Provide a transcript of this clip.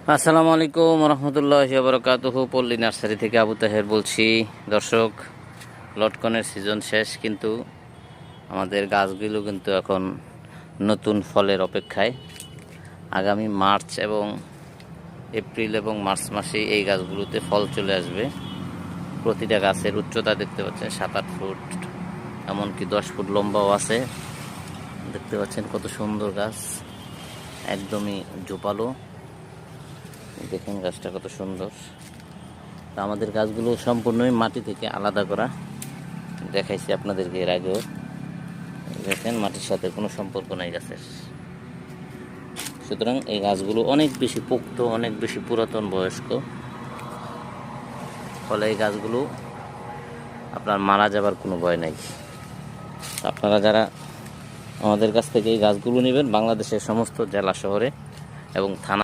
আসসালামু আলাইকুম রহমতুল্লাহি ওয়া বারাকাতুহু। পল্লী নার্সারি থেকে আবু তাহের বলছি। দর্শক, লটকনের সিজন শেষ, কিন্তু আমাদের গাছগুলো কিন্তু এখন নতুন ফলের অপেক্ষায়। আগামী মার্চ এবং এপ্রিল এবং মার্চ মাসে এই গাছগুলোতে ফল চলে আসবে। প্রতিটা গাছের উচ্চতা দেখতে পাচ্ছেন 7-8 ফুট, এমনকি 10 ফুট লম্বাও আছে। দেখতে পাচ্ছেন কত সুন্দর গাছ, একদমই ঝোপালো। দেখেন গাছটা কত সুন্দর। তা আমাদের গাছগুলো সম্পূর্ণই মাটি থেকে আলাদা করা, দেখাইছি আপনাদেরকে এর আগেও। দেখেন মাটির সাথে কোনো সম্পর্ক নাই গাছের। সুতরাং এই গাছগুলো অনেক বেশি পোক্ত, অনেক বেশি পুরাতন বয়স্ক। ফলে এই গাছগুলো আপনার মারা যাবার কোনো ভয় নাই। আপনারা যারা আমাদের কাছ থেকে এই গাছগুলো নেবেন, বাংলাদেশের সমস্ত জেলা শহরে এবং থানা